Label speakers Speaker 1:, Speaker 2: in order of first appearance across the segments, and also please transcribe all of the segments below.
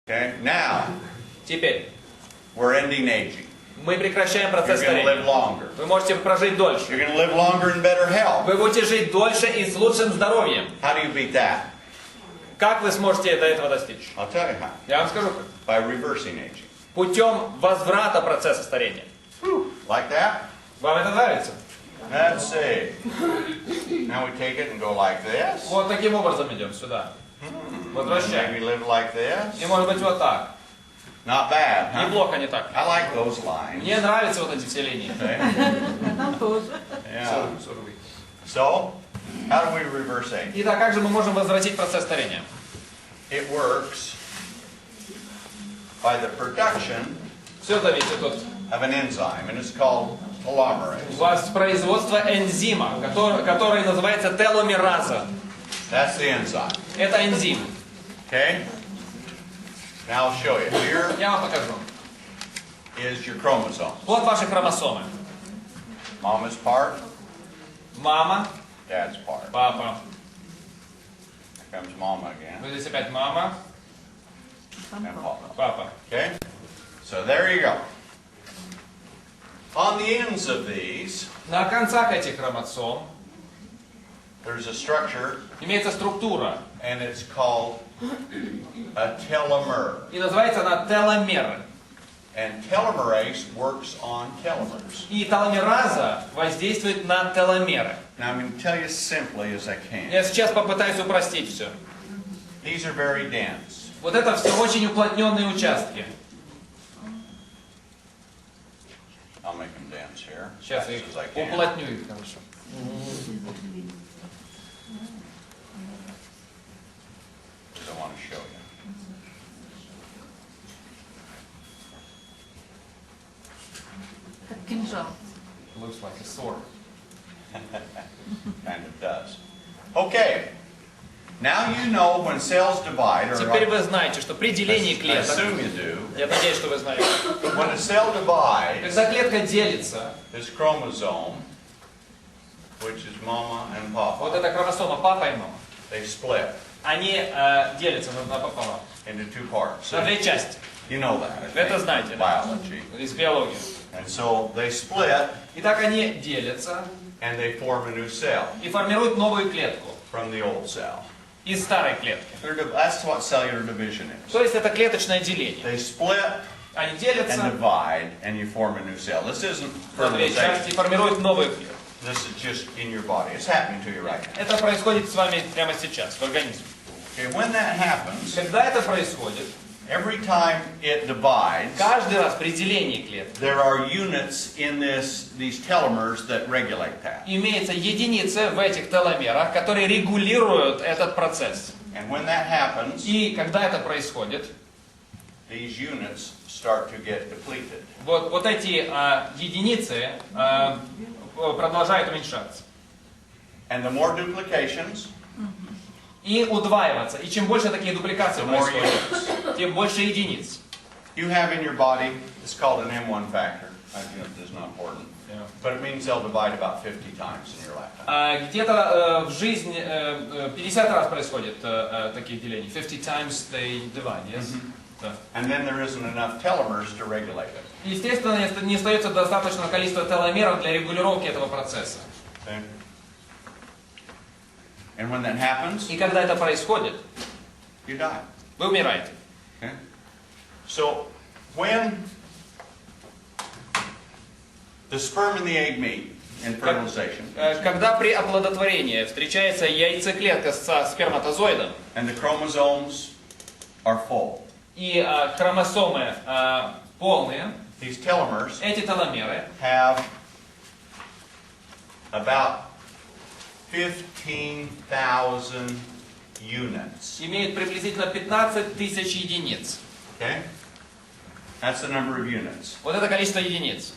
Speaker 1: Okay? Now,
Speaker 2: Теперь,
Speaker 1: we're ending aging.
Speaker 2: мы прекращаем
Speaker 1: You're
Speaker 2: процесс
Speaker 1: going to live
Speaker 2: старения.
Speaker 1: longer.
Speaker 2: Вы можете прожить дольше.
Speaker 1: You're going to live longer in better health.
Speaker 2: Вы будете жить дольше и с лучшим здоровьем.
Speaker 1: How do you beat that?
Speaker 2: Как вы сможете до этого достичь?
Speaker 1: I'll tell you how.
Speaker 2: Я вам скажу как.
Speaker 1: By reversing aging.
Speaker 2: Путем возврата процесса старения.
Speaker 1: Like that?
Speaker 2: Вам это нравится?
Speaker 1: Let's see. Now we take it and go like this.
Speaker 2: Вот таким образом идем сюда. Возвращаем.
Speaker 1: Maybe live like this.
Speaker 2: И может быть вот так.
Speaker 1: Not bad, huh?
Speaker 2: Неплохо, не так.
Speaker 1: I like those lines.
Speaker 2: Мне нравятся вот эти все линии.
Speaker 1: Yeah. So, how do we reverse aging?
Speaker 2: Итак, как же мы можем возвратить процесс старения?
Speaker 1: It works by the production
Speaker 2: Все зависит от
Speaker 1: of an enzyme, and it's called telomerase.
Speaker 2: воспроизводства энзима, который называется теломераза.
Speaker 1: That's the enzyme.
Speaker 2: Это энзим.
Speaker 1: Okay? Now I'll show you. Here
Speaker 2: Я вам покажу.
Speaker 1: is your chromosome.
Speaker 2: Вот ваши хромосомы.
Speaker 1: Mama's part,
Speaker 2: Мама,
Speaker 1: dad's part.
Speaker 2: папа.
Speaker 1: Here comes mama again,
Speaker 2: Вот здесь опять мама,
Speaker 1: and papa.
Speaker 2: папа.
Speaker 1: Okay? So there you go. On the ends of these,
Speaker 2: На концах этих хромосом
Speaker 1: there's a structure,
Speaker 2: имеется структура.
Speaker 1: and it's called a telomer.
Speaker 2: И называется она теломеры.
Speaker 1: And telomerase works on telomers.
Speaker 2: И теломераза воздействует на теломеры.
Speaker 1: Now I'm going to tell you as simply as I can.
Speaker 2: Я сейчас попытаюсь упростить все.
Speaker 1: These are very dense.
Speaker 2: Вот это все очень уплотненные участки.
Speaker 1: I'll make them dense here.
Speaker 2: Сейчас
Speaker 1: As
Speaker 2: я их
Speaker 1: I can.
Speaker 2: уплотню их хорошо.
Speaker 1: Because I want to show you.
Speaker 3: Как кинжал.
Speaker 2: Looks like a sword.
Speaker 1: Kind of does. Okay. Now you know when cells divide, or
Speaker 2: Теперь вы знаете, что при делении
Speaker 1: I
Speaker 2: клеток,
Speaker 1: assume you do,
Speaker 2: я надеюсь, что вы знаете,
Speaker 1: when a cell divides,
Speaker 2: когда клетка делится,
Speaker 1: this chromosome, which is mama and
Speaker 2: вот
Speaker 1: papa,
Speaker 2: эта хромосома папа и мама,
Speaker 1: they split
Speaker 2: они делятся напополам,
Speaker 1: into two parts.
Speaker 2: на две части.
Speaker 1: You know that, I
Speaker 2: Вы это
Speaker 1: think,
Speaker 2: знаете, да?
Speaker 1: biology.
Speaker 2: Из биологии.
Speaker 1: And so they split,
Speaker 2: Итак, они делятся
Speaker 1: and they form a new cell
Speaker 2: и формируют новую клетку
Speaker 1: from the old cell.
Speaker 2: из старой клетки.
Speaker 1: That's what cellular division is.
Speaker 2: То есть это клеточное деление.
Speaker 1: They split
Speaker 2: Они
Speaker 1: and
Speaker 2: делятся
Speaker 1: divide, and you form a new cell. This isn't
Speaker 2: на две части и
Speaker 1: fertilization.
Speaker 2: формируют новую клетку.
Speaker 1: This is just in your body. It's happening to you right now.
Speaker 2: Это происходит с вами прямо сейчас, в организме.
Speaker 1: Okay, when that happens,
Speaker 2: Когда это происходит,
Speaker 1: every time it divides,
Speaker 2: каждый раз при делении клетки
Speaker 1: there are units in these telomers that regulate that.
Speaker 2: имеется единицы в этих теломерах, которые регулируют этот процесс.
Speaker 1: And when that happens,
Speaker 2: И когда это происходит,
Speaker 1: these units start to get depleted.
Speaker 2: вот эти единицы продолжают уменьшаться.
Speaker 1: And the more duplications,
Speaker 2: И удваиваться. И чем больше такие дупликации
Speaker 1: the more
Speaker 2: происходят,
Speaker 1: units.
Speaker 2: тем больше единиц.
Speaker 1: You have in your body, it's called an M1 factor. I know it's not important.
Speaker 2: Yeah.
Speaker 1: But it means they'll divide about 50 times in your lifetime.
Speaker 2: Где-то в жизни 50 раз происходит таких делений. 50 times they divide, yes? Да.
Speaker 1: And then there isn't enough telomers to regulate it.
Speaker 2: Естественно, не остается достаточного количества теломеров для регулировки этого процесса.
Speaker 1: Okay? And when that happens,
Speaker 2: И когда это происходит,
Speaker 1: you die.
Speaker 2: вы умираете.
Speaker 1: Okay? So when the sperm and the egg meet in fertilization,
Speaker 2: Когда при оплодотворении встречается яйцеклетка со сперматозоидом,
Speaker 1: and the chromosomes are full,
Speaker 2: и хромосомы полные,
Speaker 1: these telomers
Speaker 2: эти теломеры
Speaker 1: have about 15,000 units.
Speaker 2: имеют приблизительно 15 тысяч единиц.
Speaker 1: Okay? That's the number of units.
Speaker 2: Вот это количество единиц.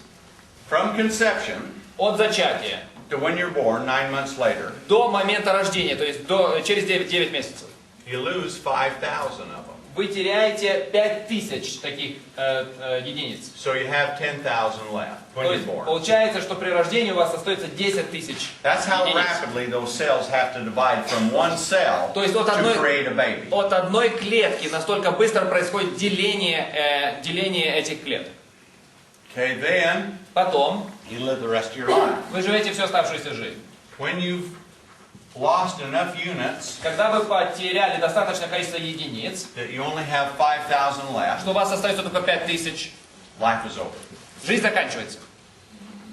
Speaker 1: From conception
Speaker 2: От зачатия
Speaker 1: to when you're born, 9 months later,
Speaker 2: до момента рождения, то есть через 9 месяцев,
Speaker 1: you lose 5,000 of them.
Speaker 2: вы теряете 5000 таких единиц.
Speaker 1: So you have 10,000 left when
Speaker 2: То
Speaker 1: you're
Speaker 2: есть
Speaker 1: born.
Speaker 2: получается, что при рождении у вас остается 10 тысяч
Speaker 1: That's how
Speaker 2: единиц.
Speaker 1: rapidly those cells have to divide from one cell
Speaker 2: То есть
Speaker 1: to create a baby.
Speaker 2: от одной клетки настолько быстро происходит деление этих клеток.
Speaker 1: Okay, then
Speaker 2: Потом
Speaker 1: you live the rest of your life.
Speaker 2: вы живете всю оставшуюся жизнь.
Speaker 1: When you've lost enough units
Speaker 2: Когда вы потеряли достаточное количество единиц,
Speaker 1: that you only have 5,000 left,
Speaker 2: что у вас остается только 5000,
Speaker 1: life is over.
Speaker 2: жизнь заканчивается.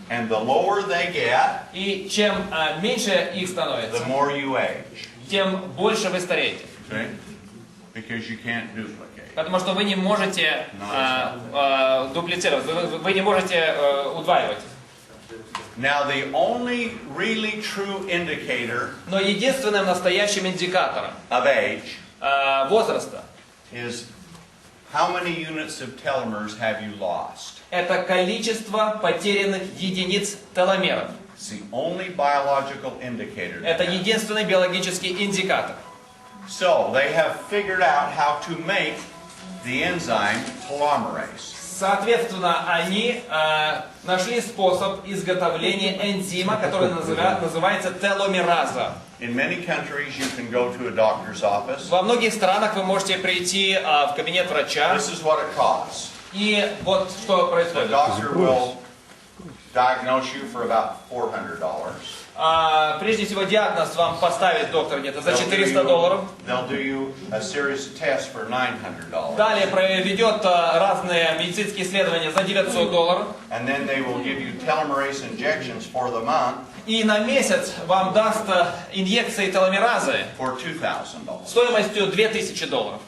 Speaker 1: And the lower they get,
Speaker 2: И чем меньше их
Speaker 1: the
Speaker 2: становится,
Speaker 1: more you age.
Speaker 2: тем больше вы стареете.
Speaker 1: See? Because you can't duplicate.
Speaker 2: Потому что вы не можете дуплицировать, вы не можете удваивать.
Speaker 1: Now the only really true indicator
Speaker 2: Но единственным настоящим индикатором
Speaker 1: of age
Speaker 2: возраста
Speaker 1: is how many units of telomeres have you lost.
Speaker 2: это количество потерянных единиц теломеров.
Speaker 1: It's the only biological indicator.
Speaker 2: Это единственный биологический индикатор.
Speaker 1: So they have figured out how to make the enzyme telomerase.
Speaker 2: Соответственно, они нашли способ изготовления энзима, который называется теломераза.
Speaker 1: In many countries you can go to a doctor's office.
Speaker 2: Во многих странах вы можете прийти в кабинет врача,
Speaker 1: This is what it costs.
Speaker 2: и вот что
Speaker 1: The
Speaker 2: происходит.
Speaker 1: doctor will diagnose you for about $400.
Speaker 2: Прежде всего, диагноз вам поставит доктор где-то за $400.
Speaker 1: They'll do you a series of tests for $900.
Speaker 2: Далее проведет разные медицинские исследования за $900.
Speaker 1: And then they will give you telomerase injections for the month
Speaker 2: И на месяц вам даст инъекции теломеразы
Speaker 1: for $2,000.
Speaker 2: стоимостью $2000.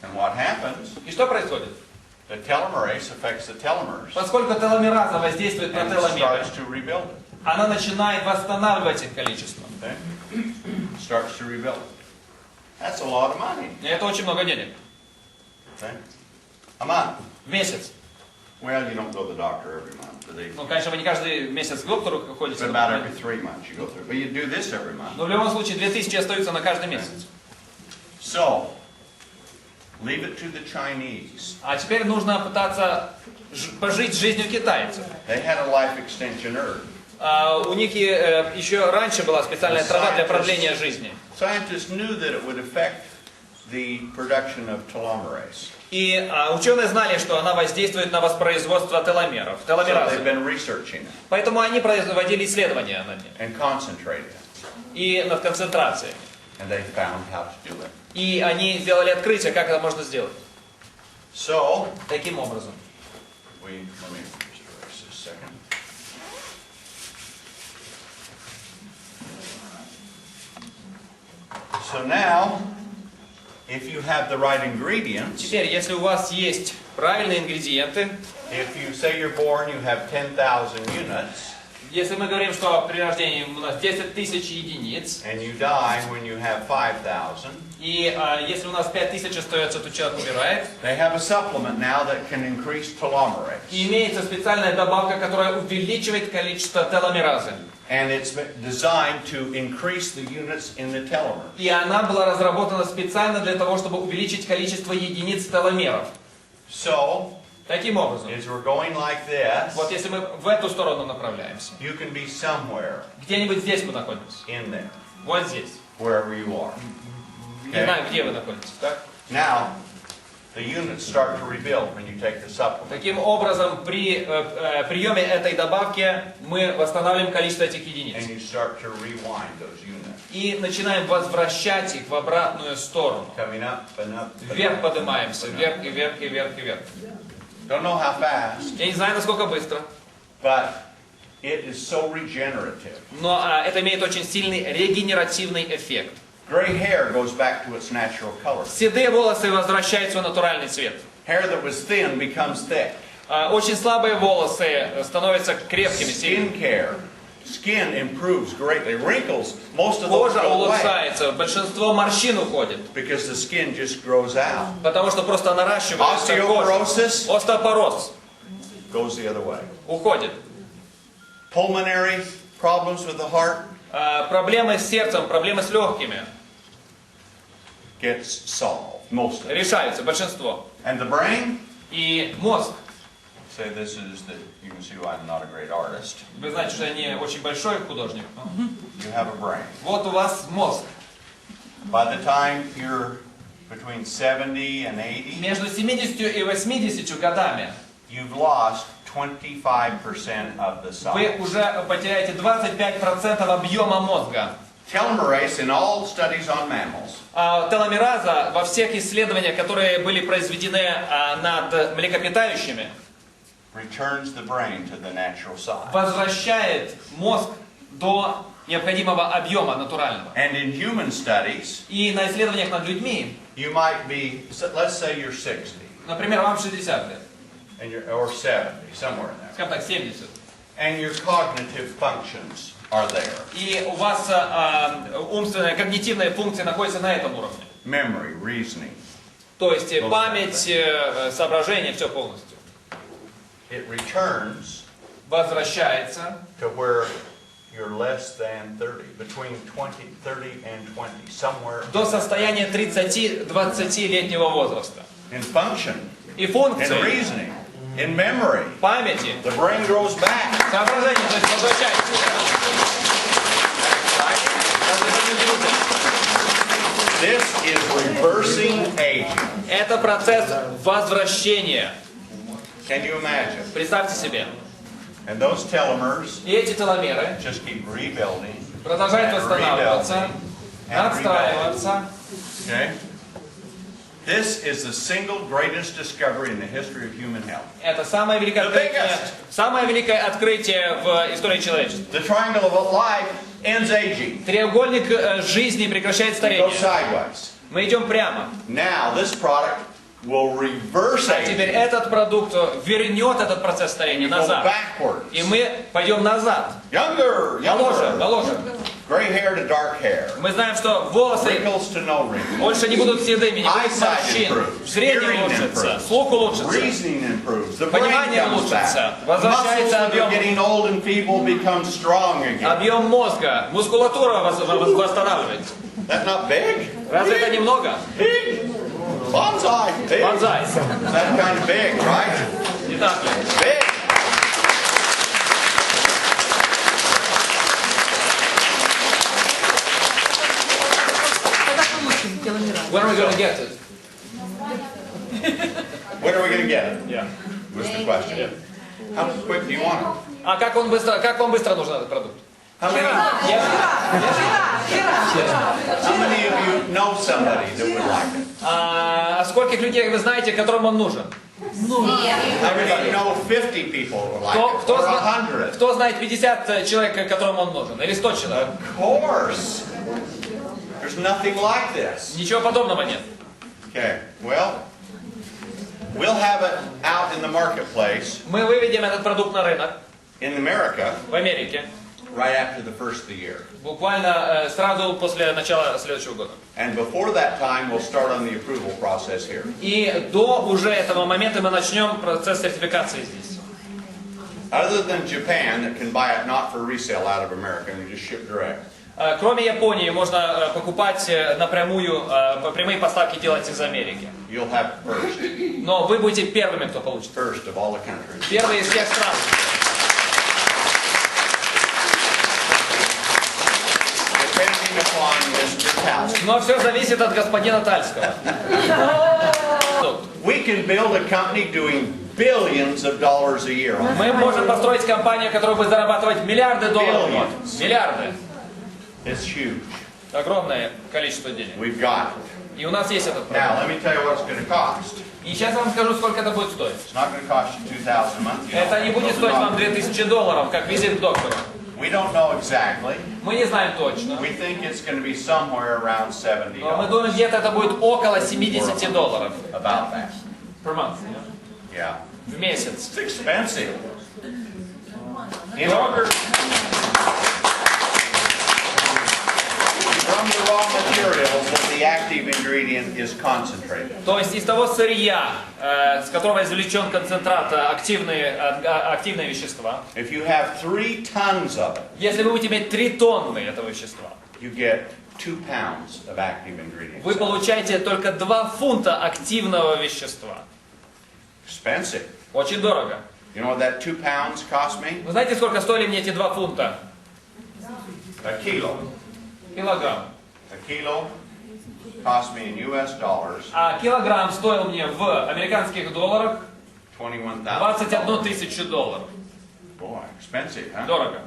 Speaker 1: And what happens?
Speaker 2: И что происходит?
Speaker 1: The telomerase affects the telomeres
Speaker 2: Поскольку теломераза воздействует на
Speaker 1: and it
Speaker 2: теломеры,
Speaker 1: starts to rebuild it.
Speaker 2: она начинает восстанавливать их количество.
Speaker 1: Okay? Starts to rebuild it. That's a lot of money.
Speaker 2: И это очень много денег.
Speaker 1: Okay? A month.
Speaker 2: В месяц.
Speaker 1: Well, you don't go to the doctor every month, do they?
Speaker 2: Ну, конечно, вы не каждый месяц к доктору
Speaker 1: It's
Speaker 2: ходите.
Speaker 1: about every 3 months you go through. But you do this every month.
Speaker 2: Но в любом случае 2000 остаются на каждый месяц.
Speaker 1: So, leave it to the Chinese.
Speaker 2: А теперь нужно пытаться пожить жизнью китайцев.
Speaker 1: They had a life extension herb.
Speaker 2: У них еще раньше была специальная трава для продления жизни.
Speaker 1: Scientists knew that it would affect the production of telomerase.
Speaker 2: И ученые знали, что она воздействует на воспроизводство теломеров,
Speaker 1: So they've
Speaker 2: теломеразы.
Speaker 1: been researching it
Speaker 2: Поэтому они производили исследования над ней
Speaker 1: and concentrated.
Speaker 2: и над концентрацией.
Speaker 1: And they found how to do it.
Speaker 2: И они сделали открытие, как это можно сделать.
Speaker 1: So,
Speaker 2: Таким образом.
Speaker 1: let me just erase this a second. So now, if you have the right ingredients,
Speaker 2: Теперь, если у вас есть правильные ингредиенты,
Speaker 1: if you say you're born, you have 10,000 units,
Speaker 2: если мы говорим, что при рождении у нас 10 тысяч единиц,
Speaker 1: and you die when you have 5,000,
Speaker 2: и если у нас 5000 остается, то человек умирает,
Speaker 1: they have a supplement now that can increase telomerase.
Speaker 2: и имеется специальная добавка, которая увеличивает количество теломеразы.
Speaker 1: And it's designed to increase the units in the telomeres.
Speaker 2: И она была разработана специально для того, чтобы увеличить количество единиц теломеров.
Speaker 1: So,
Speaker 2: Таким образом,
Speaker 1: as we're going like this,
Speaker 2: вот если мы в эту сторону направляемся,
Speaker 1: you can be somewhere
Speaker 2: где-нибудь здесь мы находимся,
Speaker 1: in there,
Speaker 2: вот здесь,
Speaker 1: wherever you are.
Speaker 2: не знаю, где вы находитесь, так?
Speaker 1: Now, the units start to rebuild when you take the supplement.
Speaker 2: Таким образом, при приеме этой добавки мы восстанавливаем количество этих единиц.
Speaker 1: And you start to rewind those units.
Speaker 2: И начинаем возвращать их в обратную сторону.
Speaker 1: Coming up and up. And
Speaker 2: Вверх
Speaker 1: up.
Speaker 2: поднимаемся, вверх и вверх и вверх и вверх.
Speaker 1: Don't know how fast,
Speaker 2: Я не знаю, насколько быстро,
Speaker 1: but it is so regenerative.
Speaker 2: но это имеет очень сильный регенеративный эффект.
Speaker 1: Gray hair goes back to its natural color.
Speaker 2: Седые волосы возвращают свой натуральный цвет.
Speaker 1: Hair that was thin becomes thick.
Speaker 2: Очень слабые волосы становятся крепкими, сильными.
Speaker 1: Skin care. Skin improves greatly. Wrinkles, most of those
Speaker 2: Кожа
Speaker 1: go away
Speaker 2: улучшается, большинство морщин уходит,
Speaker 1: because the skin just grows out.
Speaker 2: потому что просто наращивается кожа.
Speaker 1: Osteoporosis
Speaker 2: Остеопороз
Speaker 1: goes the other way.
Speaker 2: уходит.
Speaker 1: Pulmonary problems with the heart
Speaker 2: Проблемы с сердцем, проблемы с легкими
Speaker 1: gets solved. Most of it.
Speaker 2: решаются, большинство.
Speaker 1: And the brain?
Speaker 2: И мозг.
Speaker 1: Say this is the, you can see why I'm not a great artist.
Speaker 2: Вы знаете, что я не очень большой художник.
Speaker 1: You have a brain.
Speaker 2: Вот у вас мозг.
Speaker 1: By the time you're between 70 and 80,
Speaker 2: Между 70 и 80 годами
Speaker 1: you've lost 25% of the
Speaker 2: вы
Speaker 1: size.
Speaker 2: уже потеряете 25% объема мозга.
Speaker 1: Telomerase in all studies on mammals
Speaker 2: Теломераза во всех исследованиях, которые были произведены над млекопитающими,
Speaker 1: returns the brain to the natural size.
Speaker 2: возвращает мозг до необходимого объема натурального.
Speaker 1: And in human studies,
Speaker 2: И на исследованиях над людьми,
Speaker 1: you might be, let's say you're 60,
Speaker 2: например, вам 60 лет,
Speaker 1: and you're, or 70, somewhere in there,
Speaker 2: скажем так, 70,
Speaker 1: and your cognitive functions are there.
Speaker 2: и у вас умственная, когнитивная функция находится на этом уровне.
Speaker 1: Memory, reasoning.
Speaker 2: То есть память, соображение, все полностью.
Speaker 1: It returns
Speaker 2: Возвращается
Speaker 1: to where you're less than 30, between 30 and 20, somewhere
Speaker 2: до состояния 30-20-летнего возраста.
Speaker 1: in function,
Speaker 2: И
Speaker 1: in
Speaker 2: функции,
Speaker 1: reasoning, in memory.
Speaker 2: памяти,
Speaker 1: The brain grows back.
Speaker 2: соображение, то есть возвращается. Разве это не круто?
Speaker 1: This is reversing aging.
Speaker 2: Это процесс возвращения.
Speaker 1: Can you imagine?
Speaker 2: Представьте себе.
Speaker 1: And those telomeres
Speaker 2: И эти теломеры
Speaker 1: just keep rebuilding.
Speaker 2: продолжают восстанавливаться, отстраиваться.
Speaker 1: Okay? This is the single greatest discovery in the history of human health.
Speaker 2: Это самое великое открытие в истории человечества.
Speaker 1: The triangle of life ends aging.
Speaker 2: Треугольник жизни прекращает
Speaker 1: Go
Speaker 2: старение.
Speaker 1: sideways.
Speaker 2: Мы идем прямо.
Speaker 1: Now this product will reverse
Speaker 2: А теперь
Speaker 1: aging.
Speaker 2: этот продукт вернет этот процесс старения
Speaker 1: Go
Speaker 2: назад.
Speaker 1: backwards.
Speaker 2: И мы пойдем назад.
Speaker 1: Younger,
Speaker 2: Моложе,
Speaker 1: younger.
Speaker 2: моложе.
Speaker 1: Gray hair to dark hair.
Speaker 2: Мы знаем, что волосы
Speaker 1: Wrinkles to no wrinkles.
Speaker 2: больше не будут седыми, не будет
Speaker 1: Eyesight
Speaker 2: морщин.
Speaker 1: improves.
Speaker 2: Зрение
Speaker 1: Hearing
Speaker 2: улучшится,
Speaker 1: improves.
Speaker 2: слух улучшится.
Speaker 1: Reasoning improves. The brain
Speaker 2: Понимание
Speaker 1: comes
Speaker 2: улучшится.
Speaker 1: back. Muscles
Speaker 2: Возвращается
Speaker 1: that are
Speaker 2: объем.
Speaker 1: getting old and feeble become strong again.
Speaker 2: Объем мозга, мускулатура восстанавливается.
Speaker 1: That's not big?
Speaker 2: Разве это немного?
Speaker 1: Big. Bonsai. Big.
Speaker 2: Бонзай.
Speaker 1: That's kind of big, right?
Speaker 2: Не так ли?
Speaker 1: Big.
Speaker 3: Когда получим теломера?
Speaker 2: When are we going to get it?
Speaker 1: When are we going to get it?
Speaker 2: Yeah.
Speaker 1: Was the question. How quick do you want it?
Speaker 2: А как вам быстро нужен этот продукт?
Speaker 1: How many of you know somebody that would like it?
Speaker 2: А скольких людей вы знаете, которым он нужен?
Speaker 1: How many of you know 50 people that would like it? Or 100?
Speaker 2: Кто знает 50 человек, которым он нужен? Или 100 человек?
Speaker 1: Of course. There's nothing like this.
Speaker 2: Ничего подобного нет.
Speaker 1: Okay, well, we'll have it out in the marketplace
Speaker 2: Мы выведем этот продукт на рынок
Speaker 1: in America
Speaker 2: в Америке
Speaker 1: right after the first of the year.
Speaker 2: буквально сразу после начала следующего года.
Speaker 1: And before that time, we'll start on the approval process here.
Speaker 2: И до уже этого момента мы начнем процесс сертификации здесь.
Speaker 1: Other than Japan, that can buy it not for resale out of America and just ship direct.
Speaker 2: Кроме Японии, можно покупать напрямую, прямые поставки делать из Америки.
Speaker 1: You'll have first
Speaker 2: Но вы будете первыми, кто получит.
Speaker 1: of all the countries.
Speaker 2: Первые из всех стран.
Speaker 1: Depending upon Mr. Towson.
Speaker 2: Но все зависит от господина Тальского.
Speaker 1: We can build a company doing billions of dollars a year on it.
Speaker 2: Мы можем построить компанию, которая будет зарабатывать миллиарды долларов в год.
Speaker 1: Billions.
Speaker 2: Миллиарды.
Speaker 1: It's huge.
Speaker 2: Огромное количество денег.
Speaker 1: We've got it.
Speaker 2: И у нас есть этот
Speaker 1: Now,
Speaker 2: продукт.
Speaker 1: let me tell you what it's going to cost.
Speaker 2: И сейчас я вам скажу, сколько это будет стоить.
Speaker 1: It's not going to cost you $2,000 a month. You
Speaker 2: Это
Speaker 1: don't
Speaker 2: не будет
Speaker 1: know
Speaker 2: стоить
Speaker 1: the
Speaker 2: вам
Speaker 1: number.
Speaker 2: $2000, как визит к доктору.
Speaker 1: We don't know exactly.
Speaker 2: Мы не знаем точно.
Speaker 1: We think it's going to be somewhere around $70.
Speaker 2: Но мы думаем, где-то это будет около $70
Speaker 1: About that.
Speaker 2: per month.
Speaker 1: Yeah.
Speaker 2: В месяц.
Speaker 1: It's expensive. In order from the raw materials that the active ingredient is concentrated.
Speaker 2: То есть из того сырья, с которого извлечен концентрат, активные вещества,
Speaker 1: If you have 3 tons of it,
Speaker 2: если вы будете иметь 3 тонны этого вещества,
Speaker 1: you get 2 pounds of active ingredients.
Speaker 2: вы получаете только 2 фунта активного вещества.
Speaker 1: Expensive.
Speaker 2: Очень дорого.
Speaker 1: You know what that 2 pounds cost me?
Speaker 2: Вы знаете, сколько стоили мне эти 2 фунта?
Speaker 1: A kilo.
Speaker 2: Килограмм.
Speaker 1: A kilo cost me in US dollars
Speaker 2: А килограмм стоил мне в американских долларах
Speaker 1: 21,000.
Speaker 2: 21 тысячу долларов.
Speaker 1: Boy, expensive, huh?
Speaker 2: Дорого.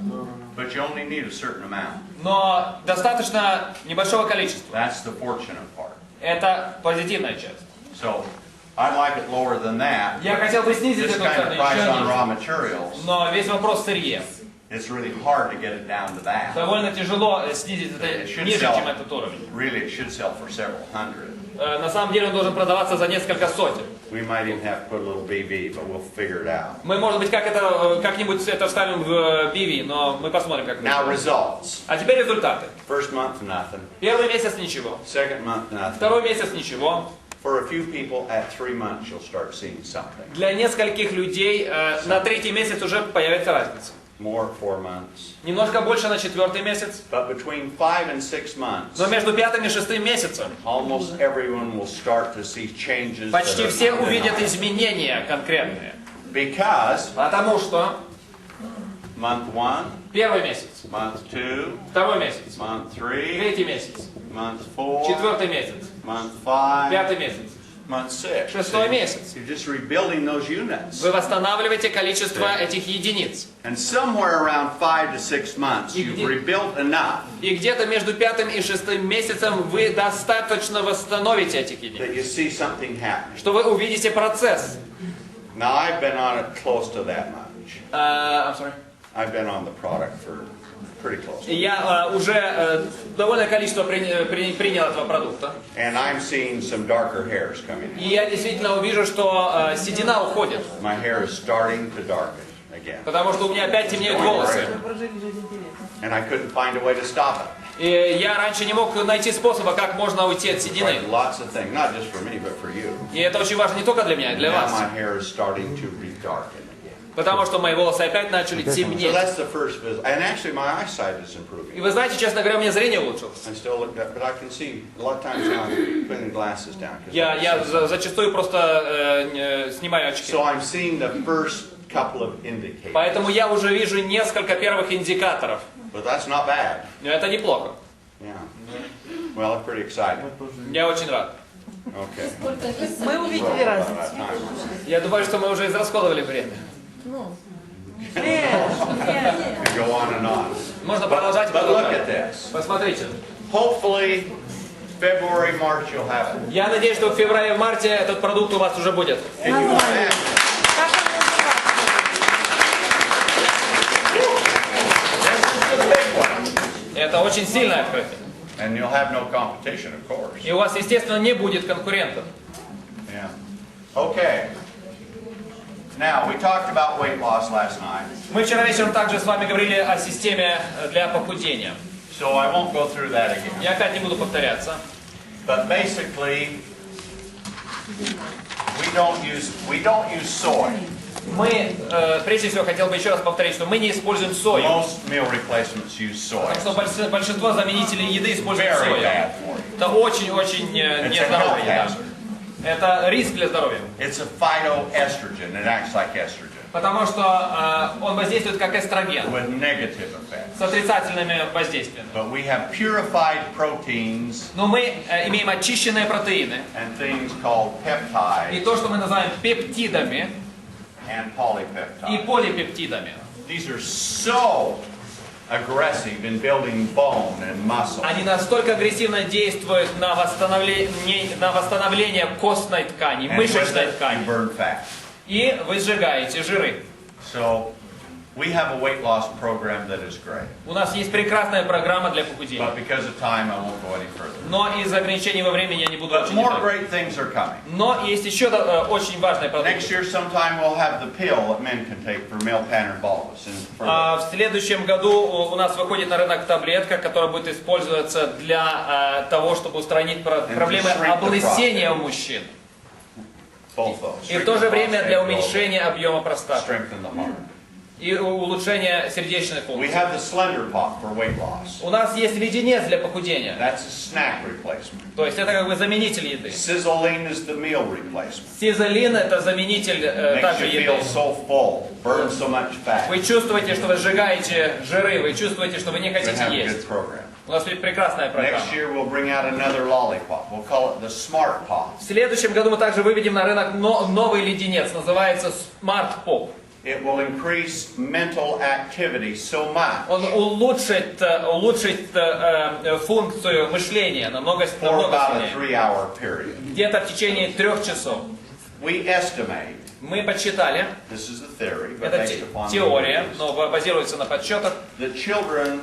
Speaker 1: But you only need a certain amount.
Speaker 2: Но достаточно небольшого количества.
Speaker 1: That's the fortunate part.
Speaker 2: Это позитивная часть.
Speaker 1: So, I'd like it lower than that.
Speaker 2: Я хотел бы снизить
Speaker 1: This
Speaker 2: эту
Speaker 1: kind
Speaker 2: цену
Speaker 1: of price
Speaker 2: еще
Speaker 1: on raw
Speaker 2: ниже.
Speaker 1: materials,
Speaker 2: Но весь вопрос в сырье.
Speaker 1: it's really hard to get it down to that.
Speaker 2: Довольно тяжело снизить это
Speaker 1: It should
Speaker 2: ниже,
Speaker 1: sell.
Speaker 2: чем этот уровень.
Speaker 1: Really, it should sell for several hundred.
Speaker 2: На самом деле он должен продаваться за несколько сотен.
Speaker 1: We might even have to put a little BB, but we'll figure it out.
Speaker 2: Мы, может быть, как-нибудь это вставим в BV, но мы посмотрим, как это
Speaker 1: Now,
Speaker 2: будет.
Speaker 1: results.
Speaker 2: А теперь результаты.
Speaker 1: First month, nothing.
Speaker 2: Первый месяц ничего.
Speaker 1: Second month, nothing.
Speaker 2: Второй месяц ничего.
Speaker 1: For a few people, at 3 months, you'll start seeing something.
Speaker 2: Для нескольких людей на 3-й месяц уже появится разница.
Speaker 1: More 4 months.
Speaker 2: Немножко больше на 4-й месяц.
Speaker 1: But between 5 and 6 months,
Speaker 2: Но между 5-м и 6-м месяцем
Speaker 1: almost everyone will start to see changes.
Speaker 2: почти
Speaker 1: that are
Speaker 2: все увидят
Speaker 1: undeniable.
Speaker 2: изменения конкретные.
Speaker 1: Because
Speaker 2: Потому что
Speaker 1: month 1,
Speaker 2: первый месяц,
Speaker 1: month 2,
Speaker 2: второй месяц,
Speaker 1: month 3,
Speaker 2: третий месяц,
Speaker 1: month 4,
Speaker 2: четвертый месяц,
Speaker 1: month 5,
Speaker 2: пятый месяц,
Speaker 1: month 6.
Speaker 2: шестой месяц.
Speaker 1: You're just rebuilding those units.
Speaker 2: Вы восстанавливаете количество этих единиц.
Speaker 1: And somewhere around 5 to 6 months, you've rebuilt enough
Speaker 2: И где-то между 5-м и 6-м месяцем вы достаточно восстановите этих единиц,
Speaker 1: that you see something happening.
Speaker 2: что вы увидите процесс.
Speaker 1: Now, I've been on it close to that much.
Speaker 2: I'm sorry.
Speaker 1: I've been on the product for pretty close.
Speaker 2: Я уже довольное количество принял этого продукта.
Speaker 1: And I'm seeing some darker hairs coming
Speaker 2: И
Speaker 1: in.
Speaker 2: я действительно увижу, что седина уходит.
Speaker 1: My hair is starting to darken again.
Speaker 2: Потому что у меня опять темнеют волосы.
Speaker 1: And I couldn't find a way to stop it.
Speaker 2: И я раньше не мог найти способа, как можно уйти от седины.
Speaker 1: Like lots of things, not just for me, but for you.
Speaker 2: И это очень важно не только для меня, и для
Speaker 1: Now
Speaker 2: вас.
Speaker 1: my hair is starting to redarken again.
Speaker 2: Потому что мои волосы опять начали
Speaker 1: So
Speaker 2: темнеть.
Speaker 1: that's the first visit. And actually my eyesight is improving.
Speaker 2: И вы знаете, честно говоря, у меня зрение улучшилось.
Speaker 1: I still look at, but I can see a lot of times now I'm putting the glasses down. 'Cause I
Speaker 2: Я
Speaker 1: can see.
Speaker 2: зачастую просто снимаю очки.
Speaker 1: So I'm seeing the first couple of indicators.
Speaker 2: Поэтому я уже вижу несколько первых индикаторов.
Speaker 1: But that's not bad.
Speaker 2: Но это неплохо.
Speaker 1: Yeah. Well, it's pretty exciting.
Speaker 2: Я очень рад.
Speaker 1: Okay.
Speaker 3: Мы увидели разницу.
Speaker 1: About time.
Speaker 2: Я думаю, что мы уже израсходовали время.
Speaker 1: We go on and on.
Speaker 2: Можно продолжать.
Speaker 1: But look at this.
Speaker 2: Посмотрите.
Speaker 1: Hopefully, February, March, you'll have it.
Speaker 2: Я надеюсь, что в феврале-марте этот продукт у вас уже будет.
Speaker 1: Can you imagine?
Speaker 3: Как он называется?
Speaker 1: This is the big one.
Speaker 2: Это очень сильное открытие.
Speaker 1: And you'll have no competition, of course.
Speaker 2: И у вас, естественно, не будет конкурентов.
Speaker 1: Yeah. Okay. Now, we talked about weight loss last night.
Speaker 2: Мы вчера вечером также с вами говорили о системе для похудения.
Speaker 1: So I won't go through that again.
Speaker 2: Я опять не буду повторяться.
Speaker 1: But basically, we don't use soy.
Speaker 2: Мы, прежде всего, хотел бы еще раз повторить, что мы не используем сою.
Speaker 1: Most meal replacements use soy.
Speaker 2: Потому что большинство заменителей еды используют
Speaker 1: Very
Speaker 2: сою.
Speaker 1: bad for you.
Speaker 2: Это очень-очень
Speaker 1: It's a
Speaker 2: нездоровая
Speaker 1: health
Speaker 2: еда.
Speaker 1: hazard.
Speaker 2: Это риск для здоровья.
Speaker 1: It's a phytoestrogen. It acts like estrogen
Speaker 2: Потому что он воздействует как эстроген,
Speaker 1: with negative effects.
Speaker 2: с отрицательными воздействиями.
Speaker 1: But we have purified proteins
Speaker 2: Но мы имеем очищенные протеины.
Speaker 1: and things called
Speaker 2: И
Speaker 1: peptides
Speaker 2: то, что мы называем пептидами
Speaker 1: and
Speaker 2: и
Speaker 1: polypeptides.
Speaker 2: полипептидами.
Speaker 1: These are so aggressive in building bone and muscle.
Speaker 2: Они настолько агрессивно действуют на восстановление костной ткани,
Speaker 1: And with
Speaker 2: мышечной
Speaker 1: it, you
Speaker 2: ткани.
Speaker 1: burn fat.
Speaker 2: И вы сжигаете жиры.
Speaker 1: So we have a weight loss program that is great.
Speaker 2: У нас есть прекрасная программа для похудения.
Speaker 1: But because of time, I won't go any further.
Speaker 2: Но из-за ограничений во времени я не буду
Speaker 1: But
Speaker 2: очень
Speaker 1: more
Speaker 2: детален.
Speaker 1: great things are coming.
Speaker 2: Но есть еще очень важный продукт.
Speaker 1: Next year sometime we'll have the pill that men can take for male pattern baldness. And for
Speaker 2: В следующем году у нас выходит на рынок таблетка, которая будет использоваться для того, чтобы устранить проблемы облысения у мужчин.
Speaker 1: both those.
Speaker 2: И в то же время для уменьшения объема простаты.
Speaker 1: Strengthen the heart.
Speaker 2: и улучшение сердечной
Speaker 1: We
Speaker 2: функции.
Speaker 1: have the slender pot for weight loss.
Speaker 2: У нас есть леденец для похудения.
Speaker 1: That's a snack replacement.
Speaker 2: То есть это как бы заменитель еды.
Speaker 1: SISELINE is the meal replacement.
Speaker 2: SISELIN это заменитель
Speaker 1: Makes
Speaker 2: также
Speaker 1: you
Speaker 2: еды.
Speaker 1: feel so full, burn so much fat.
Speaker 2: Вы чувствуете, что вы сжигаете жиры, вы чувствуете, что вы не
Speaker 1: We
Speaker 2: хотите
Speaker 1: have a
Speaker 2: есть.
Speaker 1: good program.
Speaker 2: У нас будет прекрасная программа.
Speaker 1: Next year we'll bring out another lollipop. We'll call it the Smart Pop.
Speaker 2: В следующем году мы также выведем на рынок новый леденец, называется Smart Pop.
Speaker 1: It will increase mental activity so much
Speaker 2: Он улучшит функцию мышления намного
Speaker 1: for about a
Speaker 2: сильнее.
Speaker 1: 3-hour period.
Speaker 2: Где-то в течение 3 часов.
Speaker 1: We estimate,
Speaker 2: Мы подсчитали,
Speaker 1: this is the theory, but
Speaker 2: это
Speaker 1: based upon the
Speaker 2: теория,
Speaker 1: evidence,
Speaker 2: но базируется на подсчетах,
Speaker 1: that children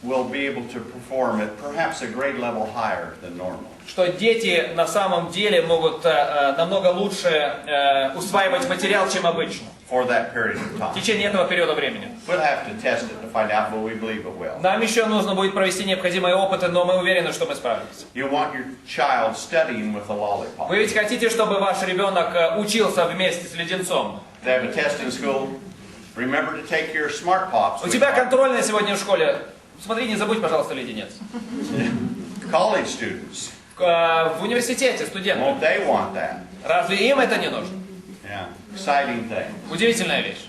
Speaker 1: will be able to perform at perhaps a grade level higher than normal.
Speaker 2: что дети на самом деле могут намного лучше усваивать материал, чем обычно.
Speaker 1: For that period of
Speaker 2: В
Speaker 1: time.
Speaker 2: течение этого периода времени.
Speaker 1: We'll have to test it to find out, but we believe it will.
Speaker 2: Нам еще нужно будет провести необходимые опыты, но мы уверены, что мы справимся.
Speaker 1: You want your child studying with a lollipop.
Speaker 2: Вы ведь хотите, чтобы ваш ребенок учился вместе с леденцом?
Speaker 1: They have a test in school. Remember to take your Smart Pops.
Speaker 2: У тебя контрольная сегодня в школе. Смотри, не забудь, пожалуйста, леденец.
Speaker 1: College students.
Speaker 2: В университете студенты.
Speaker 1: Won't they want that?
Speaker 2: Разве им это не нужно?
Speaker 1: Yeah. Exciting thing.
Speaker 2: Удивительная вещь.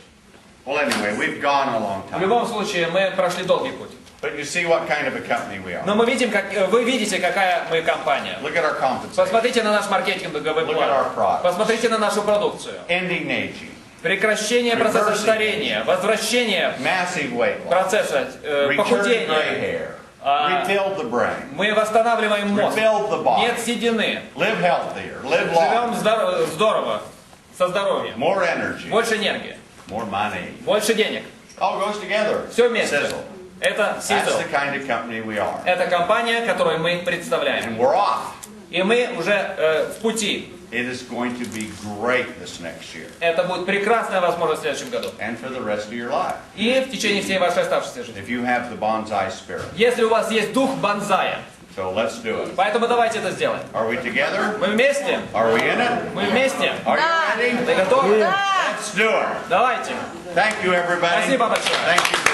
Speaker 1: Well, anyway, we've gone a long
Speaker 2: В
Speaker 1: time.
Speaker 2: любом случае, мы прошли долгий путь.
Speaker 1: But you see what kind of a company we are.
Speaker 2: Но мы видим, вы видите, какая мы компания.
Speaker 1: Look at our compensation.
Speaker 2: Посмотрите на наш маркетинговый
Speaker 1: Look at our
Speaker 2: план.
Speaker 1: product.
Speaker 2: Посмотрите на нашу продукцию.
Speaker 1: Ending aging.
Speaker 2: Прекращение процесса старения, возвращение
Speaker 1: Massive weight loss.
Speaker 2: процесса
Speaker 1: Return gray
Speaker 2: похудения.
Speaker 1: hair. Rebuild the brain.
Speaker 2: Мы восстанавливаем мозг.
Speaker 1: Rebuild the body.
Speaker 2: Нет седины.
Speaker 1: Live healthier. Live
Speaker 2: Живем
Speaker 1: longer.
Speaker 2: здорово, со здоровьем.
Speaker 1: More energy.
Speaker 2: Больше энергии,
Speaker 1: More money.
Speaker 2: больше денег.
Speaker 1: All goes together.
Speaker 2: Все вместе.
Speaker 1: SISEL.
Speaker 2: Это
Speaker 1: That's the
Speaker 2: SISEL.
Speaker 1: kind of company we are.
Speaker 2: Это компания, которую мы представляем.
Speaker 1: And we're off.
Speaker 2: И мы уже в пути.
Speaker 1: It is going to be great this next year.
Speaker 2: Это будет прекрасная возможность в следующем году.
Speaker 1: And for the rest of your life.
Speaker 2: И в течение всей вашей оставшейся жизни.
Speaker 1: If you have the bonsai spirit.
Speaker 2: Если у вас есть дух бонсая.
Speaker 1: So let's do it.
Speaker 2: Поэтому давайте это сделаем.
Speaker 1: Are we together?
Speaker 2: Мы вместе?
Speaker 1: Are we in it?
Speaker 2: Мы вместе?
Speaker 1: Are you ready?
Speaker 2: Вы готовы?
Speaker 1: Let's do it.
Speaker 2: Давайте.
Speaker 1: Thank you, everybody.
Speaker 2: Спасибо большое.
Speaker 1: Thank you.